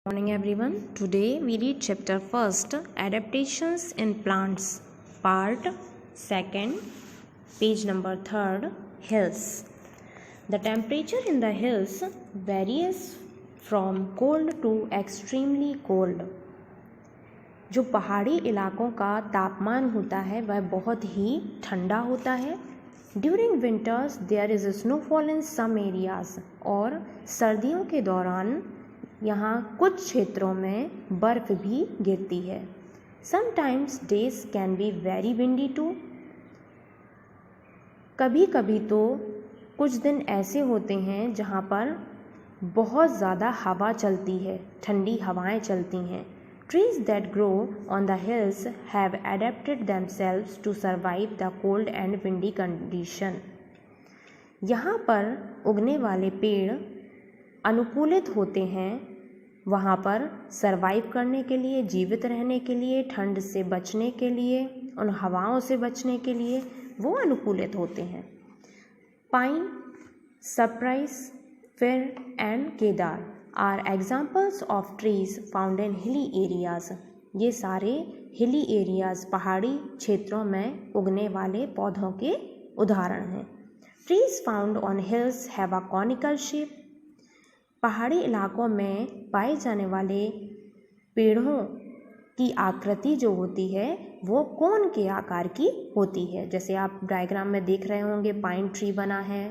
Morning everyone. Today we read chapter 1st, Adaptations in Plants, part 2nd, page number 3rd, Hills. The temperature in the hills varies from cold to extremely cold. जो पहाड़ी इलाकों का तापमान होता है वह बहुत ही ठंडा होता है. During winters there is snowfall in some areas. और सर्दियों के दौरान यहाँ कुछ क्षेत्रों में बर्फ़ भी गिरती है. Sometimes days can be very windy too. कभी कभी तो कुछ दिन ऐसे होते हैं जहाँ पर बहुत ज़्यादा हवा चलती है, ठंडी हवाएं चलती हैं. Trees that grow on the hills have adapted themselves to survive the cold and windy condition. यहाँ पर उगने वाले पेड़ अनुकूलित होते हैं वहाँ पर सरवाइव करने के लिए, जीवित रहने के लिए, ठंड से बचने के लिए, उन हवाओं से बचने के लिए वो अनुकूलित होते हैं. Pine, cypress, fir and cedar are examples of trees found in hilly areas. ये सारे हिली एरियाज, पहाड़ी क्षेत्रों में उगने वाले पौधों के उदाहरण हैं. Trees found on hills have a conical shape. पहाड़ी इलाकों में पाए जाने वाले पेड़ों की आकृति जो होती है वो कोन के आकार की होती है. जैसे आप डायग्राम में देख रहे होंगे पाइन ट्री बना है.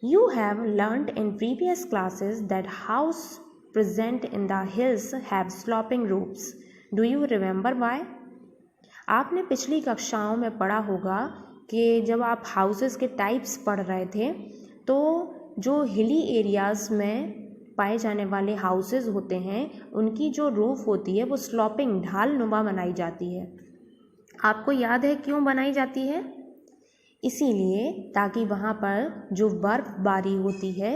You have learnt in previous classes that house present in the hills have sloping roofs. Do you remember why? आपने पिछली कक्षाओं में पढ़ा होगा कि जब आप हाउसेस के टाइप्स पढ़ रहे थे तो जो हिली एरियाज़ में पाए जाने वाले हाउसेस होते हैं उनकी जो रूफ होती है वो स्लॉपिंग, ढाल नुमा बनाई जाती है. आपको याद है क्यों बनाई जाती है? इसीलिए ताकि वहाँ पर जो बर्फ़बारी होती है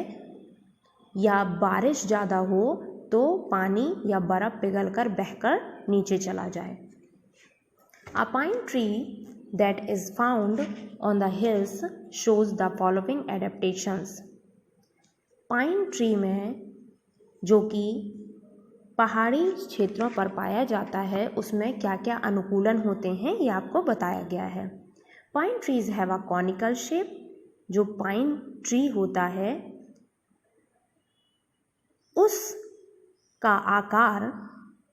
या बारिश ज़्यादा हो तो पानी या बर्फ़ पिघलकर बहकर नीचे चला जाए. A pine tree that is found on the hills shows the following adaptations. Pine tree में जो कि पहाड़ी क्षेत्रों पर पाया जाता है उसमें क्या क्या अनुकूलन होते हैं ये आपको बताया गया है. Pine trees have a conical shape. जो पाइन ट्री होता है उसका आकार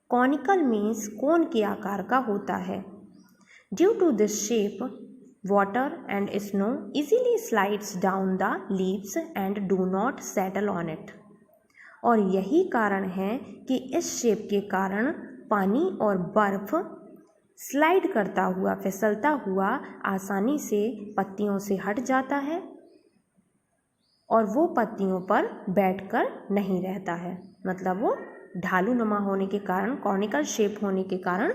कॉनिकल मीन्स कोन के आकार का होता है. Due to this shape water and snow easily slides down the leaves and do not settle on it. और यही कारण है कि इस शेप के कारण पानी और बर्फ़ स्लाइड करता हुआ, फिसलता हुआ आसानी से पत्तियों से हट जाता है और वो पत्तियों पर बैठकर नहीं रहता है. मतलब वो ढालू नुमा होने के कारण, कॉनिकल शेप होने के कारण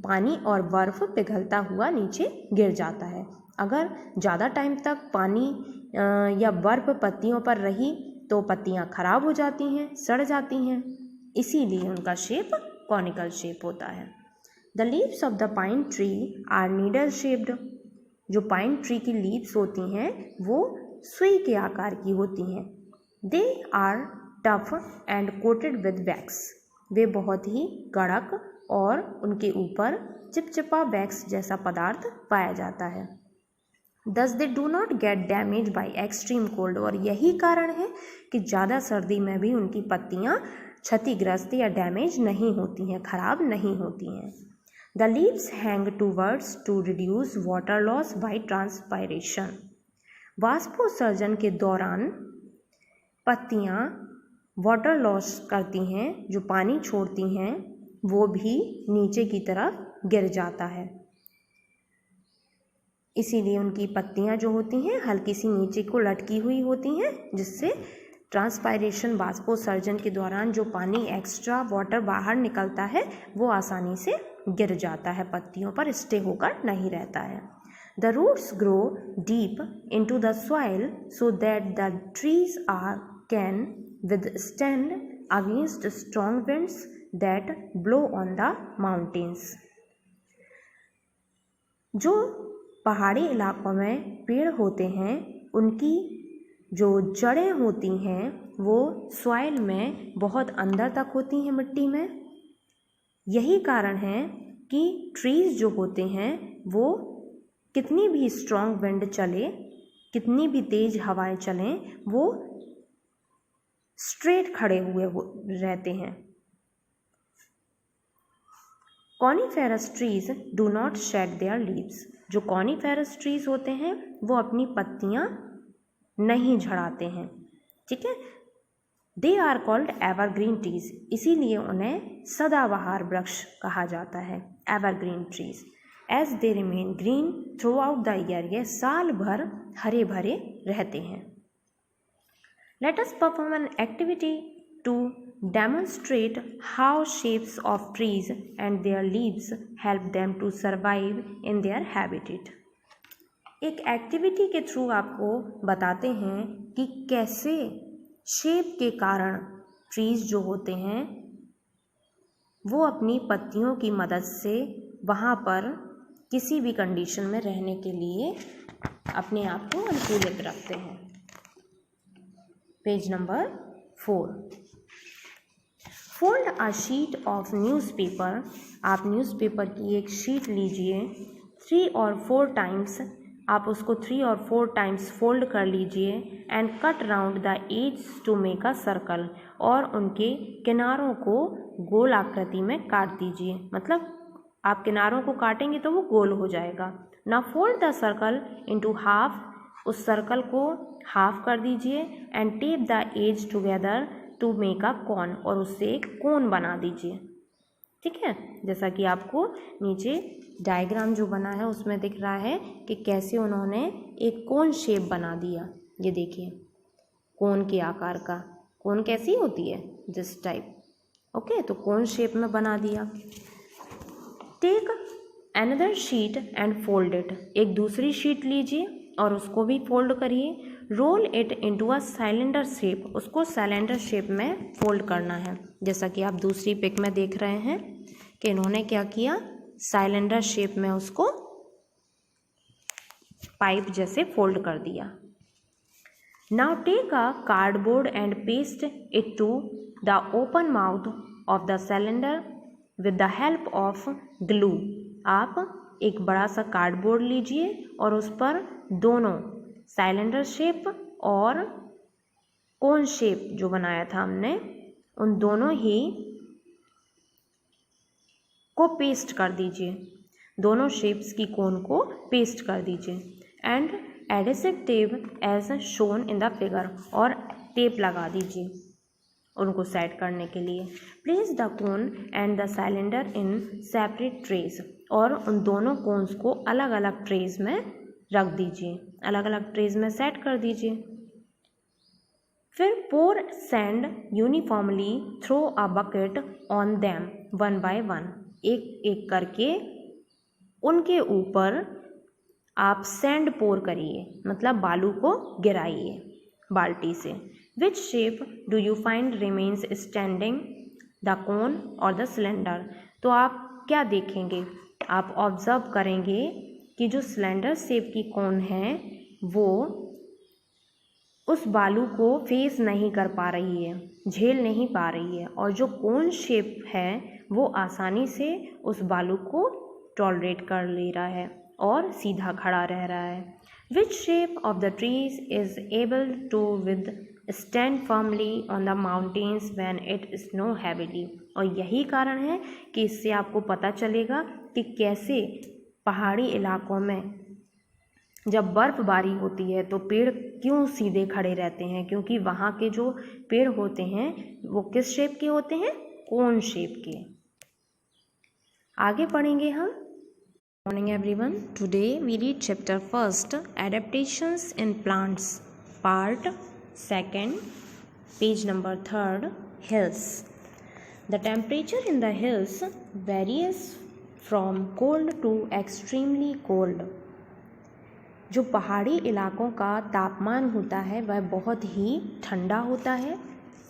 पानी और बर्फ़ पिघलता हुआ नीचे गिर जाता है. अगर ज़्यादा टाइम तक पानी या बर्फ़ पत्तियों पर रही तो पत्तियाँ खराब हो जाती हैं, सड़ जाती हैं. इसीलिए उनका शेप कॉनिकल शेप होता है. The leaves of the pine tree are needle shaped. जो पाइन ट्री की लीव्स होती हैं वो सुई के आकार की होती हैं. They are tough and coated with wax. वे बहुत ही कड़क और उनके ऊपर चिपचिपा वैक्स जैसा पदार्थ पाया जाता है. Thus they do not get damaged by extreme cold. और यही कारण है कि ज़्यादा सर्दी में भी उनकी पत्तियाँ क्षतिग्रस्त या डैमेज नहीं होती हैं, खराब नहीं होती हैं. The leaves hang towards to reduce water loss by transpiration. वाष्पोत्सर्जन के दौरान पत्तियाँ वाटर लॉस करती हैं, जो पानी छोड़ती हैं वो भी नीचे की तरफ गिर जाता है. इसीलिए उनकी पत्तियाँ जो होती हैं हल्की सी नीचे को लटकी हुई होती हैं जिससे ट्रांसपायरेशन, वाष्पोत्सर्जन के दौरान जो पानी एक्स्ट्रा वाटर बाहर निकलता है वो आसानी से गिर जाता है, पत्तियों पर स्टे होकर नहीं रहता है. The roots grow deep into the soil so that the trees are can withstand against strong winds that blow on the mountains. जो पहाड़ी इलाकों में पेड़ होते हैं उनकी जो जड़ें होती हैं वो सॉइल में बहुत अंदर तक होती हैं मिट्टी में। यही कारण है कि ट्रीज़ जो होते हैं वो कितनी भी स्ट्रॉन्ग विंड चले, कितनी भी तेज़ हवाएं चलें, वो स्ट्रेट खड़े हुए रहते हैं। Coniferous trees do not shade there leaves. जो कॉनिफेरस ट्रीज होते हैं वो अपनी पत्तियां नहीं झड़ाते हैं, ठीक है। They are called evergreen trees, इसीलिए उन्हें सदाबहार वृक्ष कहा जाता है, evergreen trees. As they remain green throughout the year, ये साल भर हरे भरे रहते हैं। Let us perform an activity to demonstrate how shapes of trees and their leaves help them to survive in their habitat। एक activity के through आपको बताते हैं कि कैसे शेप के कारण ट्रीज जो होते हैं वो अपनी पत्तियों की मदद से वहाँ पर किसी भी कंडीशन में रहने के लिए अपने आप को अनुकूलित रखते हैं। Page number 4। Fold a sheet of newspaper. आप न्यूज़पेपर की एक शीट लीजिए, 3 और 4 टाइम्स आप उसको 3 और 4 टाइम्स फोल्ड कर लीजिए and cut round the edge to make a circle, और उनके किनारों को गोल आकृति में काट दीजिए, मतलब आप किनारों को काटेंगे तो वो गोल हो जाएगा। Now fold the circle into half, उस सर्कल को हाफ कर दीजिए and tape the edge together to make a cone, और उससे एक कोन बना दीजिए, ठीक है। जैसा कि आपको नीचे डायग्राम जो बना है उसमें दिख रहा है कि कैसे उन्होंने एक कोन शेप बना दिया। ये देखिए कोन के आकार का, कोन कैसी होती है, दिस टाइप, ओके, तो कोन शेप में बना दिया। Take another sheet and fold it, एक दूसरी शीट लीजिए और उसको भी फोल्ड करिए। Roll it into a cylinder shape, उसको सिलेंडर शेप में फोल्ड करना है। जैसा कि आप दूसरी पिक में देख रहे हैं कि इन्होंने क्या किया, सिलेंडर शेप में उसको पाइप जैसे फोल्ड कर दिया। Now take a cardboard and paste it to the open mouth of the cylinder with the help of glue. आप एक बड़ा सा कार्डबोर्ड लीजिए और उस पर दोनों सिलेंडर शेप और कोन शेप जो बनाया था हमने, उन दोनों ही को पेस्ट कर दीजिए, दोनों शेप्स की कोन को पेस्ट कर दीजिए। And adhesive tape as shown in the figure, और टेप लगा दीजिए उनको सेट करने के लिए। Place the cone and the cylinder in separate trays, और उन दोनों कोन्स को अलग अलग ट्रेज में रख दीजिए, अलग अलग ट्रेज में सेट कर दीजिए। फिर pour sand uniformly throw a bucket on them one by one, एक एक करके उनके ऊपर आप सैंड पोर करिए, मतलब बालू को गिराइए बाल्टी से। Which shape do you find remains standing, the cone और द सिलेंडर। तो आप क्या देखेंगे, आप ऑब्जर्व करेंगे कि जो सिलेंडर शेप की कोन है वो उस बालू को फेस नहीं कर पा रही है, झेल नहीं पा रही है, और जो कोन शेप है वो आसानी से उस बालू को टॉलरेट कर ले रहा है और सीधा खड़ा रह रहा है। Which shape of the trees is able to withstand firmly on the mountains when it snow heavily. और यही कारण है कि इससे आपको पता चलेगा कि कैसे पहाड़ी इलाकों में जब बर्फबारी होती है तो पेड़ क्यों सीधे खड़े रहते हैं, क्योंकि वहाँ के जो पेड़ होते हैं वो किस शेप के होते हैं, कोन शेप के। आगे पढ़ेंगे हम। Morning everyone, today we read chapter first, adaptations in plants, part second, page number 3, hills. The temperature in the hills varies from cold to extremely cold. जो पहाड़ी इलाकों का तापमान होता है वह बहुत ही ठंडा होता है।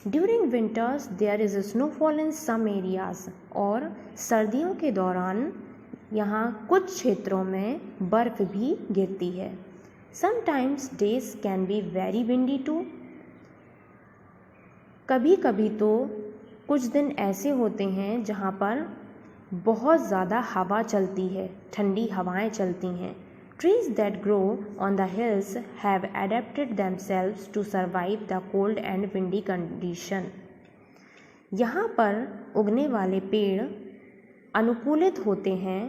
During winters there is snowfall in some areas, और सर्दियों के दौरान यहाँ कुछ क्षेत्रों में बर्फ़ भी गिरती है। Sometimes days can be very windy too. कभी कभी तो कुछ दिन ऐसे होते हैं जहाँ पर बहुत ज़्यादा हवा चलती है, ठंडी हवाएं चलती हैं। Trees that grow on the hills have adapted themselves to survive the cold and windy condition. यहाँ पर उगने वाले पेड़ अनुकूलित होते हैं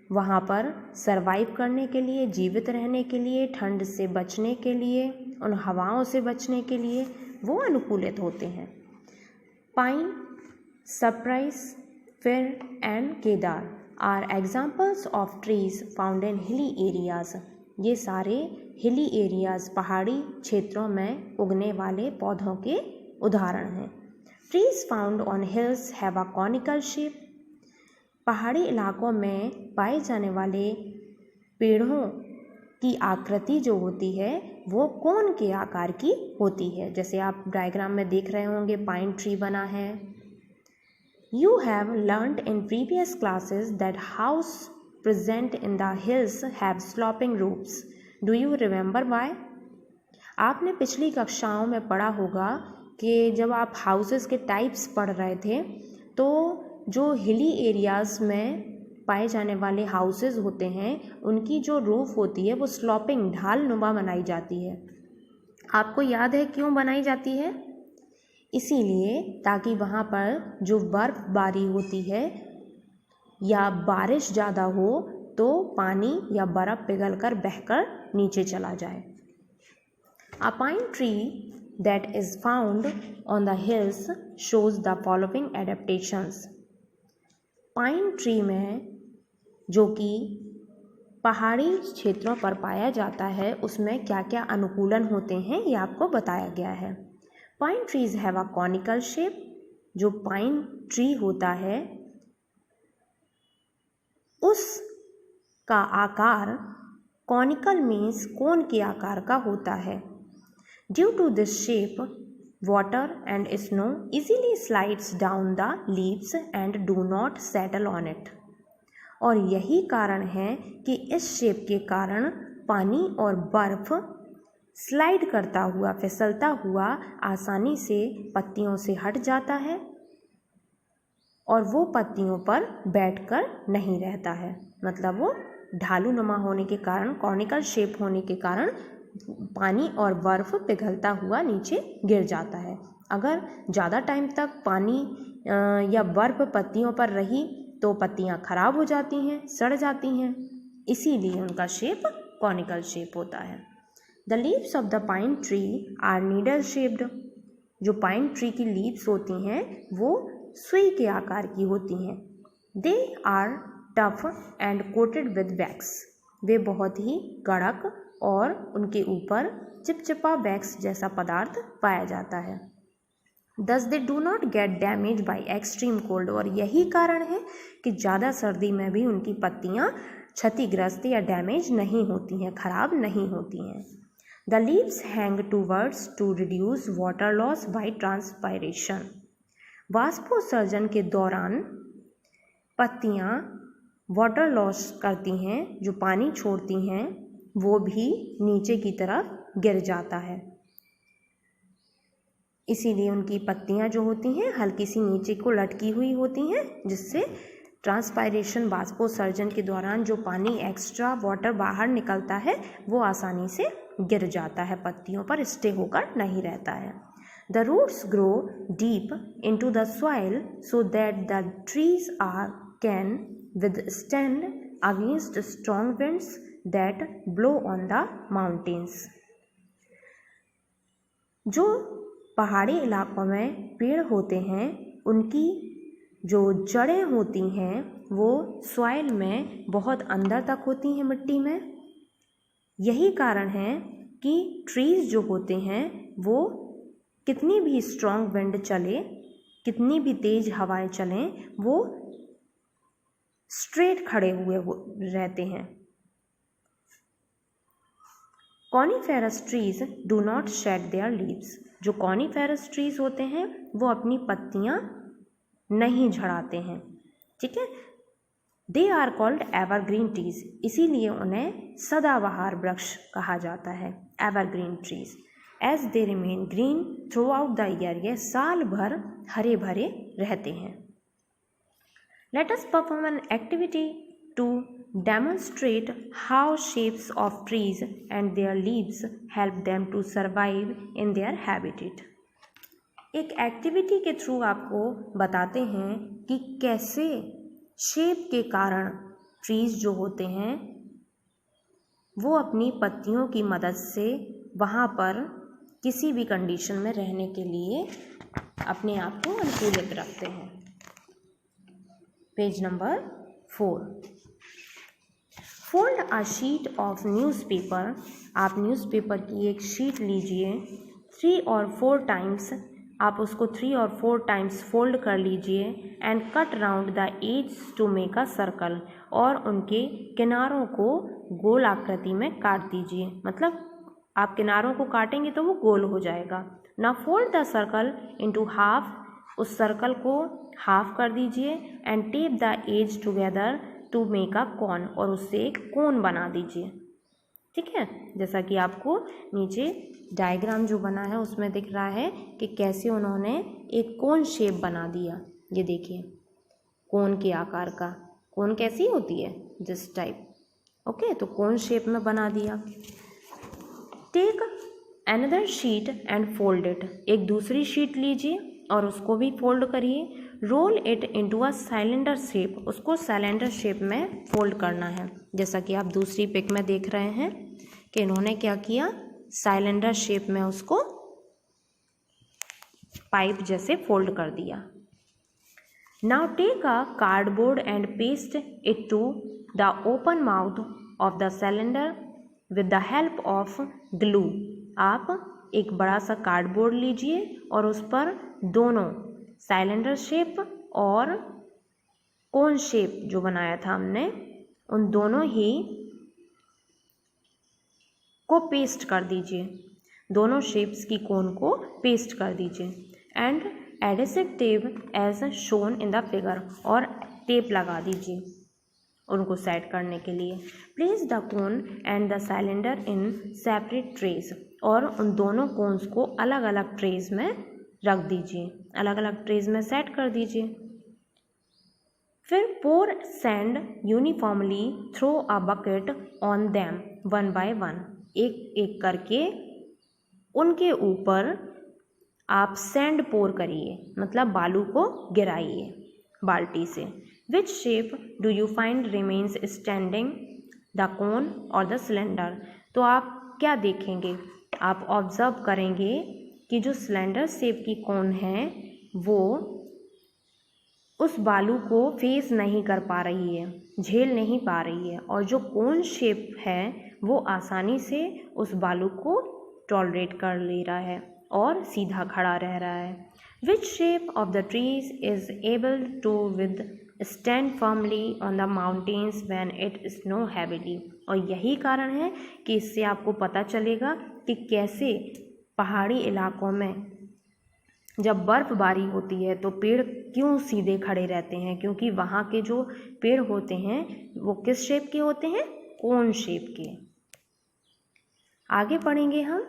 वहाँ पर सरवाइव करने के लिए, जीवित रहने के लिए, ठंड से बचने के लिए, उन हवाओं से बचने के लिए वो अनुकूलित होते हैं। Pine, cypress, fir and cedar are examples of trees found in hilly areas. ये सारे हिली एरियाज, पहाड़ी क्षेत्रों में उगने वाले पौधों के उदाहरण हैं। Trees found on hills have a conical shape. पहाड़ी इलाकों में पाए जाने वाले पेड़ों की आकृति जो होती है वो कोन के आकार की होती है। जैसे आप डायग्राम में देख रहे होंगे, पाइन ट्री बना है। You have learnt in previous classes that house present in the hills have sloping roofs. Do you remember why? आपने पिछली कक्षाओं में पढ़ा होगा कि जब आप हाउसेस के टाइप्स पढ़ रहे थे तो जो हिली एरियाज़ में पाए जाने वाले हाउसेस होते हैं उनकी जो रूफ होती है वो स्लॉपिंग, ढाल नुमा बनाई जाती है। आपको याद है क्यों बनाई जाती है? इसीलिए ताकि वहाँ पर जो बर्फ़बारी होती है या बारिश ज़्यादा हो तो पानी या बर्फ़ पिघलकर बहकर नीचे चला जाए। A pine tree that is found on the hills shows the following adaptations. Pine tree में जो कि पहाड़ी क्षेत्रों पर पाया जाता है उसमें क्या क्या अनुकूलन होते हैं ये आपको बताया गया है। Pine trees have a conical shape. जो पाइन ट्री होता है उसका आकार कॉनिकल मीन्स कोन के आकार का होता है। Due to this shape water and snow easily slides down the leaves and do not settle on it. और यही कारण है कि इस शेप के कारण पानी और बर्फ स्लाइड करता हुआ, फिसलता हुआ आसानी से पत्तियों से हट जाता है और वो पत्तियों पर बैठकर नहीं रहता है। मतलब वो ढालू नुमा होने के कारण, कॉनिकल शेप होने के कारण पानी और बर्फ पिघलता हुआ नीचे गिर जाता है। अगर ज़्यादा टाइम तक पानी या बर्फ पत्तियों पर रही तो पत्तियाँ खराब हो जाती हैं, सड़ जाती हैं, इसीलिए उनका शेप कॉनिकल शेप होता है। The leaves of the pine tree are needle shaped. जो पाइन ट्री की लीव्स होती हैं वो सुई के आकार की होती हैं। They are tough and coated with wax. वे बहुत ही कड़क और उनके ऊपर चिपचिपा वैक्स जैसा पदार्थ पाया जाता है। दस they do not gate damage by extreme cold. और यही कारण है कि ज़्यादा सर्दी में भी उनकी पत्तियाँ क्षतिग्रस्त या डैमेज नहीं होती हैं, खराब नहीं होती हैं। The leaves hang towards to reduce water loss by transpiration. वाष्पोत्सर्जन के दौरान पत्तियाँ वाटर लॉस करती हैं, जो पानी छोड़ती हैं वो भी नीचे की तरफ गिर जाता है। इसीलिए उनकी पत्तियाँ जो होती हैं हल्की सी नीचे को लटकी हुई होती हैं, जिससे ट्रांसपायरेशन, वाष्पोत्सर्जन के दौरान जो पानी एक्स्ट्रा वाटर बाहर निकलता है वो आसानी से गिर जाता है, पत्तियों पर स्टे होकर नहीं रहता है। The roots grow deep into the soil so that the trees are can withstand against strong winds that blow on the mountains। जो पहाड़ी इलाकों में पेड़ होते हैं उनकी जो जड़ें होती हैं वो सॉइल में बहुत अंदर तक होती हैं, मिट्टी में। यही कारण है कि ट्रीज जो होते हैं वो कितनी भी स्ट्रॉन्ग विंड चले, कितनी भी तेज हवाएं चलें, वो स्ट्रेट खड़े हुए रहते हैं। Coniferous trees do not shade there leaves. जो कॉनिफेरस ट्रीज होते हैं वो अपनी पत्तियां नहीं झड़ाते हैं, ठीक है। They are called evergreen trees, इसीलिए उन्हें सदाबहार वृक्ष कहा जाता है, evergreen trees. As they remain green throughout the year, यह साल भर हरे भरे रहते हैं। Let us perform an activity to demonstrate how shapes of trees and their leaves help them to survive in their habitat। एक activity के through आपको बताते हैं कि कैसे शेप के कारण ट्रीज जो होते हैं वो अपनी पत्तियों की मदद से वहाँ पर किसी भी कंडीशन में रहने के लिए अपने आप को अनुकूलित रखते हैं। Page number 4। Fold a sheet of newspaper, आप न्यूज़पेपर की एक शीट लीजिए, 3 और 4 टाइम्स, आप उसको 3 और 4 टाइम्स फोल्ड कर लीजिए and cut round the edge to make a circle, और उनके किनारों को गोल आकृति में काट दीजिए, मतलब आप किनारों को काटेंगे तो वो गोल हो जाएगा। Now fold the circle into half, उस सर्कल को हाफ कर दीजिए and tape the edge together to make a cone, और उससे एक कोन बना दीजिए। ठीक है, जैसा कि आपको नीचे डायग्राम जो बना है उसमें दिख रहा है कि कैसे उन्होंने एक कोन शेप बना दिया। ये देखिए कोन के आकार का, कोन कैसी होती है, दिस टाइप। ओके, तो कोन शेप में बना दिया। Take another sheet and fold it, एक दूसरी शीट लीजिए और उसको भी फोल्ड करिए। Roll it into a cylinder shape, उसको सिलेंडर शेप में फोल्ड करना है, जैसा कि आप दूसरी पिक में देख रहे हैं कि इन्होंने क्या किया, सिलेंडर शेप में उसको पाइप जैसे फोल्ड कर दिया। Now take a cardboard and paste it to the open mouth of the cylinder with the help of glue, आप एक बड़ा सा कार्डबोर्ड लीजिए और उस पर दोनों सिलेंडर शेप और कोन शेप जो बनाया था हमने, उन दोनों ही को पेस्ट कर दीजिए, दोनों शेप्स की कोन को पेस्ट कर दीजिए। And adhesive tape as shown in the figure, और टेप लगा दीजिए उनको सेट करने के लिए। Place the cone and the cylinder in separate trays, और उन दोनों कोन्स को अलग अलग ट्रेस में रख दीजिए, अलग अलग ट्रेस में सेट कर दीजिए। फिर pour sand uniformly throw a bucket on them one by one, एक एक करके उनके ऊपर आप सैंड पोर करिए, मतलब बालू को गिराइए बाल्टी से। Which shape do you find remains standing, the cone और द सिलेंडर, तो आप क्या देखेंगे, आप ऑब्जर्व करेंगे कि जो सिलेंडर शेप की कोन है वो उस बालू को फेस नहीं कर पा रही है, झेल नहीं पा रही है, और जो कोन शेप है वो आसानी से उस बालू को टॉलरेट कर ले रहा है और सीधा खड़ा रह रहा है। Which shape of the trees is able to withstand firmly on the mountains when it snow heavily, और यही कारण है कि इससे आपको पता चलेगा कि कैसे पहाड़ी इलाकों में जब बर्फ़बारी होती है तो पेड़ क्यों सीधे खड़े रहते हैं, क्योंकि वहाँ के जो पेड़ होते हैं वो किस शेप के होते हैं, कोन शेप के। आगे पढ़ेंगे हम